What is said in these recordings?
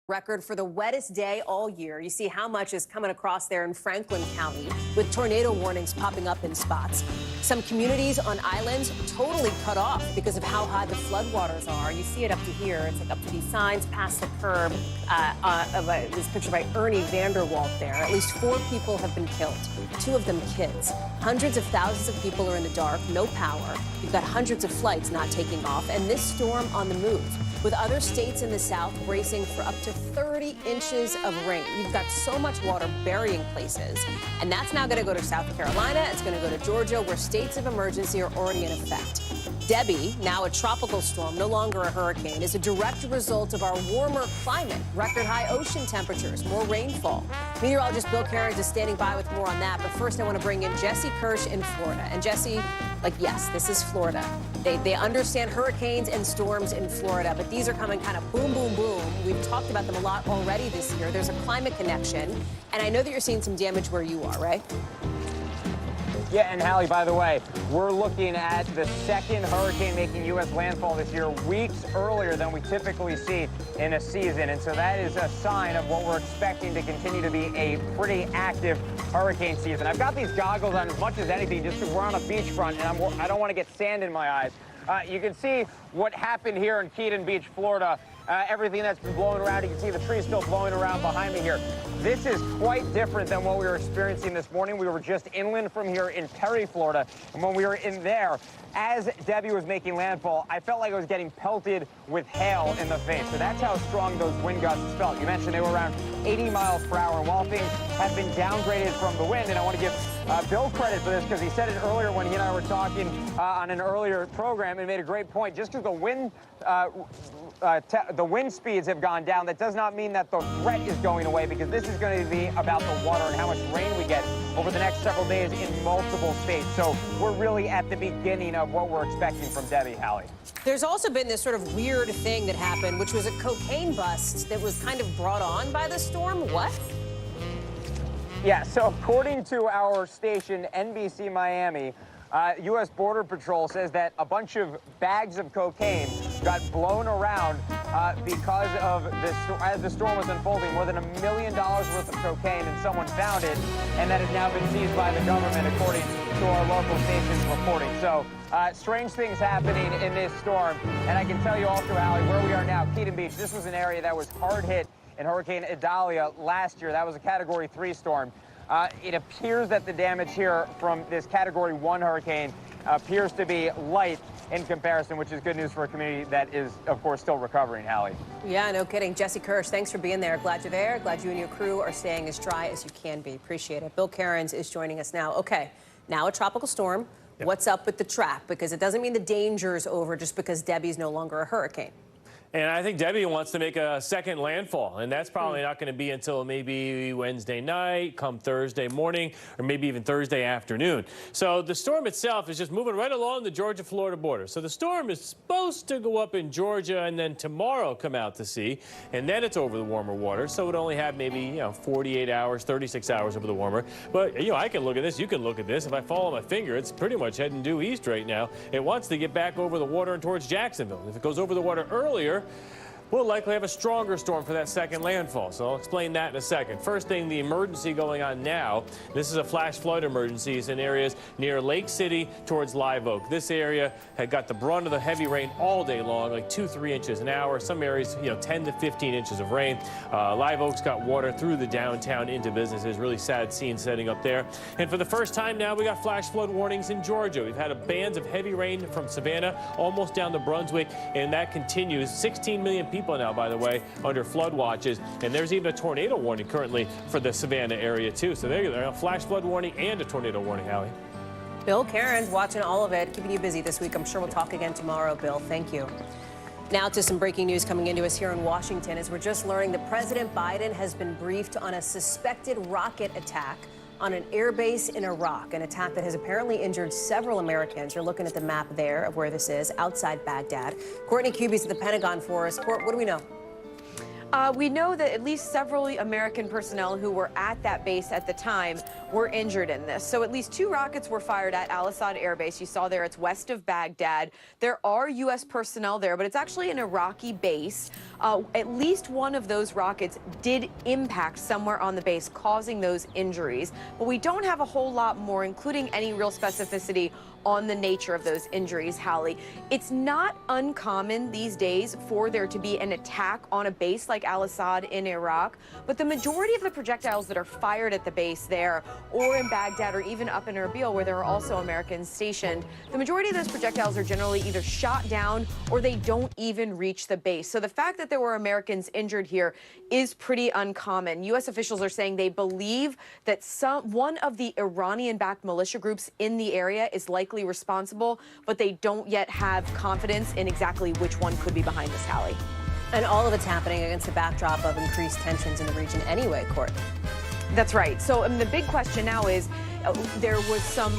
Record for the wettest day all year. You see how much is coming across there in Franklin County with tornado warnings popping up in spots. Some communities on islands totally cut off because of how high the floodwaters are. You see it up to here. It's like up to these signs past the curb. This picture by Ernie Vanderwalt there. At least 4 people have been killed, 2 of them kids. Hundreds of thousands of people are in the dark, no power. You've got hundreds of flights not taking off, and this storm on the move, with other states in the south bracing for up to 30 inches of rain. You've got so much water burying places, and that's now going to go to South Carolina. It's going to go to Georgia, where states of emergency are already in effect. Debbie, now a tropical storm, no longer a hurricane, is a direct result of our warmer climate, record high ocean temperatures, more rainfall. Meteorologist Bill Cairns is standing by with more on that, but first I want to bring in Jesse Kirsch in Florida. And Jesse, yes, this is Florida. They understand hurricanes and storms in Florida, but these are coming kind of boom, boom, boom. We've talked about them a lot already this year. There's a climate connection, and I know that you're seeing some damage where you are, right? Yeah, and Hallie, by the way, we're looking at the second hurricane making U.S. landfall this year, weeks earlier than we typically see in a season. And so that is a sign of what we're expecting to continue to be a pretty active hurricane season. I've got these goggles on as much as anything just because we're on a beachfront and I don't want to get sand in my eyes. You can see what happened here in Keaton Beach, Florida. Everything that's been blowing around. You can see the trees still blowing around behind me here. This is quite different than what we were experiencing this morning. We were just inland from here in Perry, Florida. And when we were in there, as Debbie was making landfall, I felt like I was getting pelted with hail in the face. So that's how strong those wind gusts felt. You mentioned they were around 80 miles per hour. And while things have been downgraded from the wind, and I want to give Bill credit for this because he said it earlier when he and I were talking on an earlier program and made a great point. Just because the wind speeds have gone down, that does not mean that the threat is going away, because this is going to be about the water and how much rain we get over the next several days in multiple states. So we're really at the beginning of what we're expecting from Debbie, Hallie. There's also been this sort of weird thing that happened, which was a cocaine bust that was kind of brought on by the storm. What? Yeah, so according to our station, NBC Miami, U.S. Border Patrol says that a bunch of bags of cocaine got blown around because of this, as the storm was unfolding, more than $1 million worth of cocaine, and someone found it, and that has now been seized by the government, according to our local station's reporting. So strange things happening in this storm, and I can tell you also, Hallie, where we are now, Keaton Beach, this was an area that was hard hit in Hurricane Idalia last year. That was a Category 3 storm. It appears that the damage here from this Category 1 hurricane appears to be light in comparison, which is good news for a community that is, of course, still recovering, Hallie. Yeah, no kidding. Jesse Kirsch, thanks for being there. Glad you're there. Glad you and your crew are staying as dry as you can be. Appreciate it. Bill Cairns is joining us now. Okay, now a tropical storm. Yep. What's up with the track? Because it doesn't mean the danger's over just because Debbie's no longer a hurricane. And I think Debbie wants to make a second landfall, and that's probably not going to be until maybe Wednesday night, come Thursday morning, or maybe even Thursday afternoon. So the storm itself is just moving right along the Georgia-Florida border. So the storm is supposed to go up in Georgia and then tomorrow come out to sea, and then it's over the warmer water. So it would only have maybe 48 hours, 36 hours over the warmer. But I can look at this. You can look at this. If I follow my finger, it's pretty much heading due east right now. It wants to get back over the water and towards Jacksonville. If it goes over the water earlier, we'll likely have a stronger storm for that second landfall, so I'll explain that in a second. First thing, the emergency going on now. This is a flash flood emergency in areas near Lake City towards Live Oak. This area had got the brunt of the heavy rain all day long, like 2-3 inches an hour. Some areas, 10 to 15 inches of rain. Live Oak's got water through the downtown into businesses. Really sad scene setting up there. And for the first time now, we got flash flood warnings in Georgia. We've had bands of heavy rain from Savannah almost down to Brunswick, and that continues. 16 million people now, by the way, under flood watches, and there's even a tornado warning currently for the Savannah area too. So there you go, a flash flood warning and a tornado warning, Hallie. Bill Cairns watching all of it, keeping you busy this week. I'm sure we'll talk again tomorrow, Bill. Thank you. Now to some breaking news coming into us here in Washington, as we're just learning that President Biden has been briefed on a suspected rocket attack on an airbase in Iraq, an attack that has apparently injured several Americans. You're looking at the map there of where this is, outside Baghdad. Courtney Cubies at the Pentagon for us. Court, what do we know? We know that at least several American personnel who were at that base at the time were injured in this. So at least 2 rockets were fired at Al Asad Air Base. You saw there it's west of Baghdad. There are U.S. personnel there, but it's actually an Iraqi base. At least one of those rockets did impact somewhere on the base, causing those injuries. But we don't have a whole lot more, including any real specificity on the nature of those injuries, Hallie. It's not uncommon these days for there to be an attack on a base like Al Asad in Iraq, but the majority of the projectiles that are fired at the base there or in Baghdad or even up in Erbil, where there are also Americans stationed, the majority of those projectiles are generally either shot down or they don't even reach the base. So the fact that there were Americans injured here is pretty uncommon. U.S. officials are saying they believe that one of the Iranian-backed militia groups in the area is likely responsible, but they don't yet have confidence in exactly which one could be behind this, Hallie. And all of it's happening against the backdrop of increased tensions in the region anyway, Court. That's right. So the big question now is there was some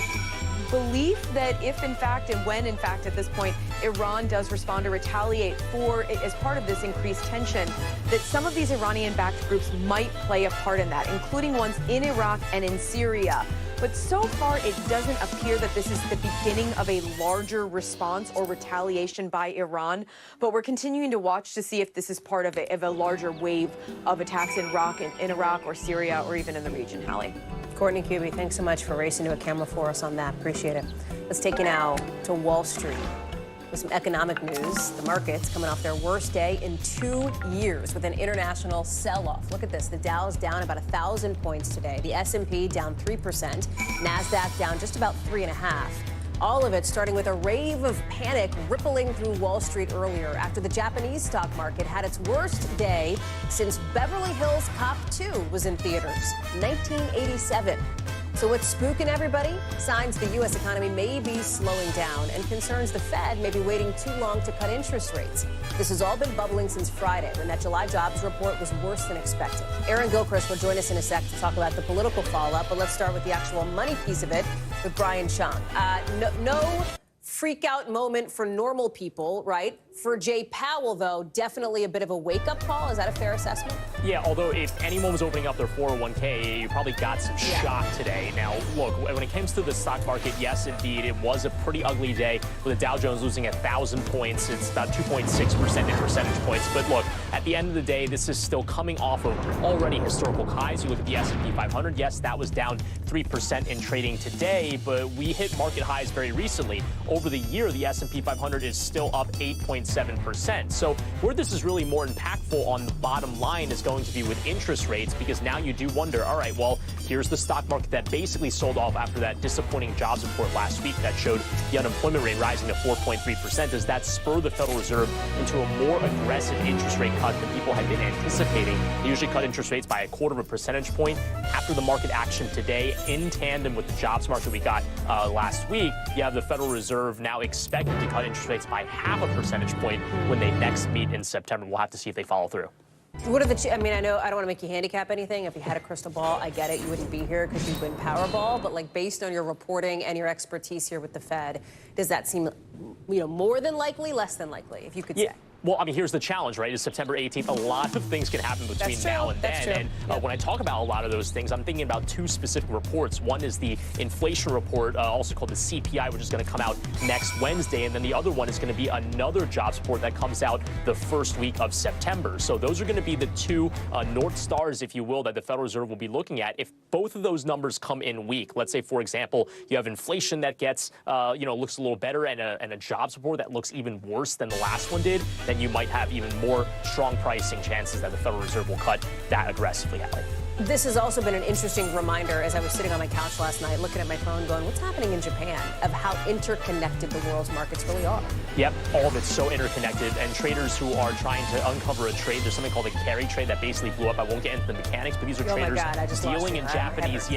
belief that if in fact and when in fact at this point Iran does respond or retaliate for as part of this increased tension, that some of these Iranian-backed groups might play a part in that, including ones in Iraq and in Syria. But so far, it doesn't appear that this is the beginning of a larger response or retaliation by Iran. But we're continuing to watch to see if this is part of a larger wave of attacks in Iraq or Syria or even in the region, Hallie. Courtney Kube, thanks so much for racing to a camera for us on that. Appreciate it. Let's take you now to Wall Street with some economic news. The markets coming off their worst day in 2 years with an international sell-off. Look at this. The Dow's down about 1,000 points today. The S&P down 3%. NASDAQ down just about 3.5%. All of it starting with a rave of panic rippling through Wall Street earlier after the Japanese stock market had its worst day since Beverly Hills Cop 2 was in theaters, 1987. So what's spooking everybody? Signs the U.S. economy may be slowing down and concerns the Fed may be waiting too long to cut interest rates. This has all been bubbling since Friday when that July jobs report was worse than expected. Aaron Gilchrist will join us in a sec to talk about the political fallout, but let's start with the actual money piece of it with Brian Chung. No freak out moment for normal people, right? For Jay Powell, though, definitely a bit of a wake-up call. Is that a fair assessment? Yeah, although if anyone was opening up their 401k, you probably got some shock today. Now, look, when it comes to the stock market, yes, indeed, it was a pretty ugly day with the Dow Jones losing 1,000 points. It's about 2.6% in percentage points. But look, at the end of the day, this is still coming off of already historical highs. You look at the S&P 500, yes, that was down 3% in trading today, but we hit market highs very recently. Over the year, the S&P 500 is still up 8.7%. So where this is really more impactful on the bottom line is going to be with interest rates, because now you do wonder, all right, well, here's the stock market that basically sold off after that disappointing jobs report last week that showed the unemployment rate rising to 4.3%. Does that spur the Federal Reserve into a more aggressive interest rate cut than people had been anticipating? They usually cut interest rates by 1/4 percentage point. After the market action today, in tandem with the jobs market we got last week, you have the Federal Reserve now expected to cut interest rates by 0.5 percentage point when they next meet in September. We'll have to see if they follow through. What are the? I mean, I know I don't want to make you handicap anything. If you had a crystal ball, I get it. You wouldn't be here because you win Powerball. But like, based on your reporting and your expertise here with the Fed, does that seem, more than likely, less than likely? If you could say. Well, I mean, here's the challenge, right? It's September 18th. A lot of things can happen between now and then. And when I talk about a lot of those things, I'm thinking about 2 specific reports. One is the inflation report, also called the CPI, which is going to come out next Wednesday. And then the other one is going to be another jobs report that comes out the first week of September. So those are going to be the 2 North Stars, if you will, that the Federal Reserve will be looking at. If both of those numbers come in weak, let's say, for example, you have inflation that gets, looks a little better and a jobs report that looks even worse than the last one did, then you might have even more strong pricing chances that the Federal Reserve will cut that aggressively, Allie. This has also been an interesting reminder as I was sitting on my couch last night looking at my phone going, what's happening in Japan, of how interconnected the world's markets really are. Yep, all of it's so interconnected, and traders who are trying to uncover a trade, there's something called a carry trade that basically blew up. I won't get into the mechanics, but these are traders dealing in Japanese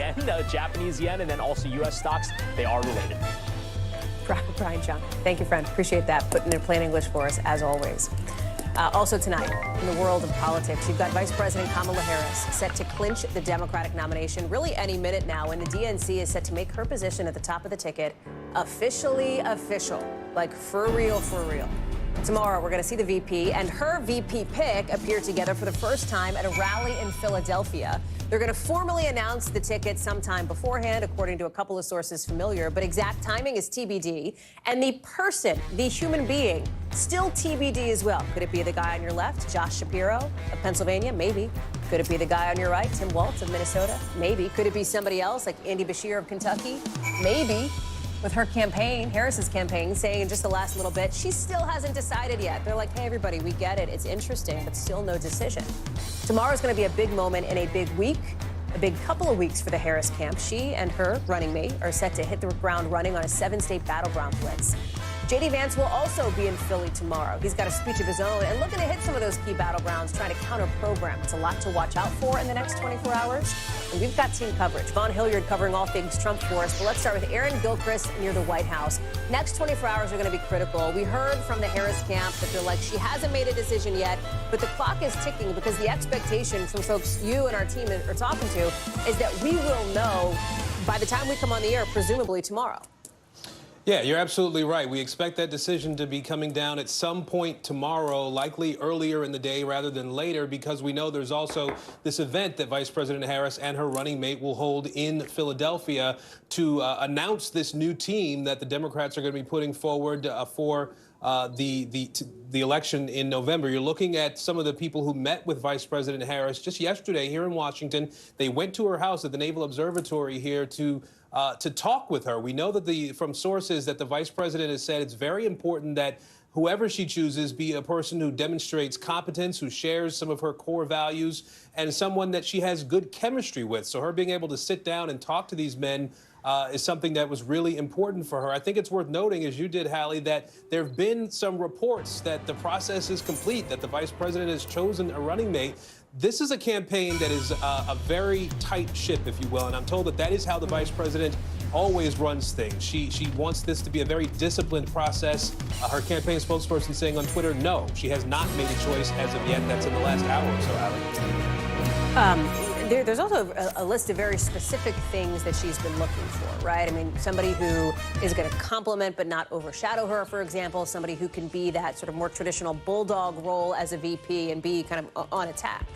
yen, and then also U.S. stocks. They are related. Brian Chung, thank you, friend. Appreciate that. Putting it in plain English for us, as always. Also tonight, in the world of politics, you've got Vice President Kamala Harris set to clinch the Democratic nomination really any minute now, and the DNC is set to make her position at the top of the ticket officially official, like for real, for real. Tomorrow, we're going to see the VP and her VP pick appear together for the first time at a rally in Philadelphia. They're going to formally announce the ticket sometime beforehand, according to a couple of sources familiar, but exact timing is TBD. And the person, the human being, still TBD as well. Could it be the guy on your left, Josh Shapiro of Pennsylvania? Maybe. Could it be the guy on your right, Tim Walz of Minnesota? Maybe. Could it be somebody else like Andy Beshear of Kentucky? Maybe. With her campaign, Harris's campaign, saying in just the last little bit, she still hasn't decided yet. They're like, hey, everybody, we get it. It's interesting, but still no decision. Tomorrow's going to be a big moment in a big week, a big couple of weeks for the Harris camp. She and her running mate are set to hit the ground running on a 7-state battleground blitz. J.D. Vance will also be in Philly tomorrow. He's got a speech of his own and looking to hit some of those key battlegrounds, trying to counter-program. It's a lot to watch out for in the next 24 hours. And we've got team coverage. Vaughn Hilliard covering all things Trump for us. But let's start with Aaron Gilchrist near the White House. Next 24 hours are going to be critical. We heard from the Harris camp that they're like, she hasn't made a decision yet, but the clock is ticking because the expectation from folks you and our team are talking to is that we will know by the time we come on the air, presumably tomorrow. Yeah, you're absolutely right. We expect that decision to be coming down at some point tomorrow, likely earlier in the day rather than later, because we know there's also this event that Vice President Harris and her running mate will hold in Philadelphia to announce this new team that the Democrats are going to be putting forward for the election in November. You're looking at some of the people who met with Vice President Harris just yesterday here in Washington. They went to her house at the Naval Observatory here to talk with her. We know that from sources that the vice president has said it's very important that whoever she chooses be a person who demonstrates competence, who shares some of her core values, and someone that she has good chemistry with. So her being able to sit down and talk to these men is something that was really important for her. I think it's worth noting, as you did, Hallie, that there have been some reports that the process is complete, that the vice president has chosen a running mate. This is a campaign that is a very tight ship, if you will, and I'm told that that is how the vice president always runs things. She wants this to be a very disciplined process. Her campaign spokesperson saying on Twitter, no, she has not made a choice as of yet. That's in the last hour or so, Hallie. There's also a list of very specific things that she's been looking for, right? I mean, somebody who is going to complement but not overshadow her, for example, somebody who can be that sort of more traditional bulldog role as a VP and be kind of on attack.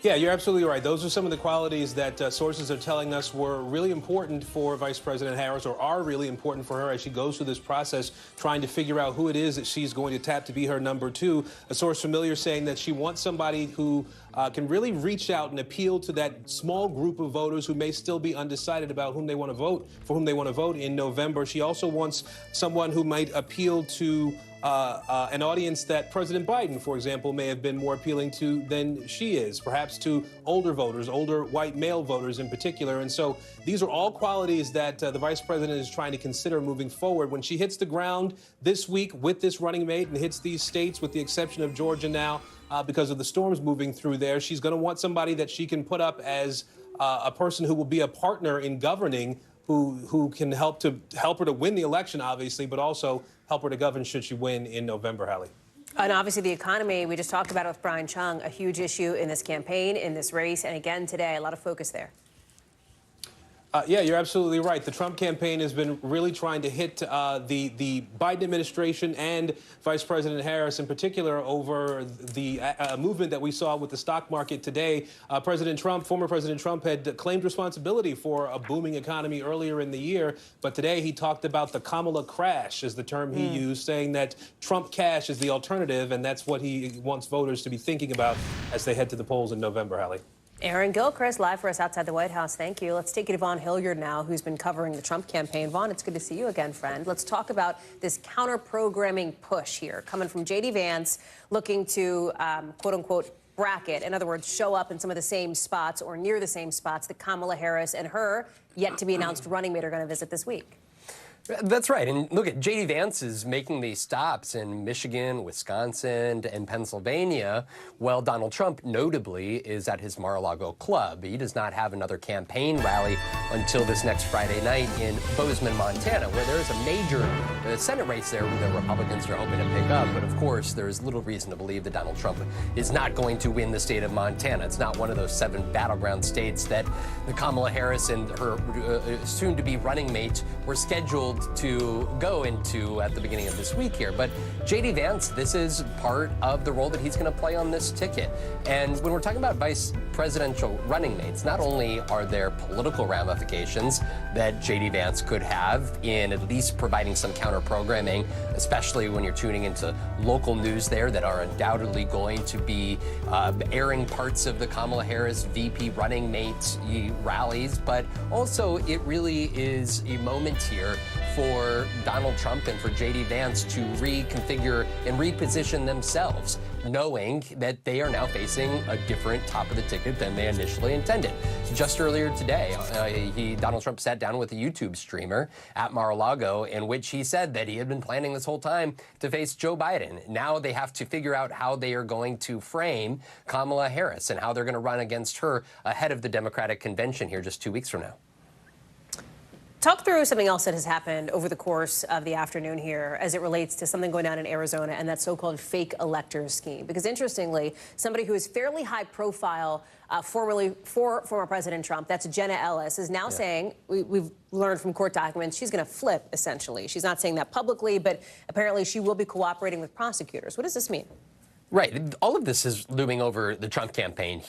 Yeah, you're absolutely right. Those are some of the qualities that sources are telling us were really important for Vice President Harris, or are really important for her as she goes through this process, trying to figure out who it is that she's going to tap to be her number two. A source familiar saying that she wants somebody who can really reach out and appeal to that small group of voters who may still be undecided about whom they want to vote, for whom they want to vote in November. She also wants someone who might appeal to an audience that President Biden, for example, may have been more appealing to than she is, perhaps to older voters, older white male voters in particular. And so these are all qualities that the vice president is trying to consider moving forward. When she hits the ground this week with this running mate and hits these states, with the exception of Georgia now, because of the storms moving through there, she's going to want somebody that she can put up as a person who will be a partner in governing, who can help her to win the election, obviously, but also help her to govern should she win in November, Hallie. And obviously the economy, we just talked about it with Brian Chung, a huge issue in this campaign, in this race, and again today, a lot of focus there. Yeah, you're absolutely right. The Trump campaign has been really trying to hit the Biden administration and Vice President Harris in particular over the movement that we saw with the stock market today. Former President Trump had claimed responsibility for a booming economy earlier in the year, but today he talked about the Kamala crash, is the term he used, saying that Trump cash is the alternative, and that's what he wants voters to be thinking about as they head to the polls in November, Hallie. Aaron Gilchrist, live for us outside the White House. Thank you. Let's take you to Vaughn Hilliard now, who's been covering the Trump campaign. Vaughn, it's good to see you again, friend. Let's talk about this counter-programming push here, coming from J.D. Vance, looking to, quote-unquote, bracket, in other words, show up in some of the same spots or near the same spots that Kamala Harris and her yet-to-be-announced running mate are going to visit this week. That's right. And look, at J.D. Vance is making these stops in Michigan, Wisconsin, and Pennsylvania. Well, Donald Trump, notably, is at his Mar-a-Lago club. He does not have another campaign rally until this next Friday night in Bozeman, Montana, where there is a major Senate race there where the Republicans are hoping to pick up. But, of course, there is little reason to believe that Donald Trump is not going to win the state of Montana. It's not one of those 7 battleground states that Kamala Harris and her soon-to-be running mate were scheduled to go into at the beginning of this week here. But J.D. Vance, this is part of the role that he's going to play on this ticket. And when we're talking about vice presidential running mates, not only are there political ramifications that J.D. Vance could have in at least providing some counter-programming, especially when you're tuning into local news there that are undoubtedly going to be airing parts of the Kamala Harris VP running mates rallies, but also it really is a moment here for Donald Trump and for J.D. Vance to reconfigure and reposition themselves, knowing that they are now facing a different top of the ticket than they initially intended. Just earlier today, Donald Trump sat down with a YouTube streamer at Mar-a-Lago in which he said that he had been planning this whole time to face Joe Biden. Now they have to figure out how they are going to frame Kamala Harris and how they're going to run against her ahead of the Democratic convention here just 2 weeks from now. Talk through something else that has happened over the course of the afternoon here as it relates to something going down in Arizona and that so-called fake electors scheme. Because interestingly, somebody who is fairly high profile, former President Trump, that's Jenna Ellis, is now saying, we've learned from court documents, she's going to flip, essentially. She's not saying that publicly, but apparently she will be cooperating with prosecutors. What does this mean? Right. All of this is looming over the Trump campaign here.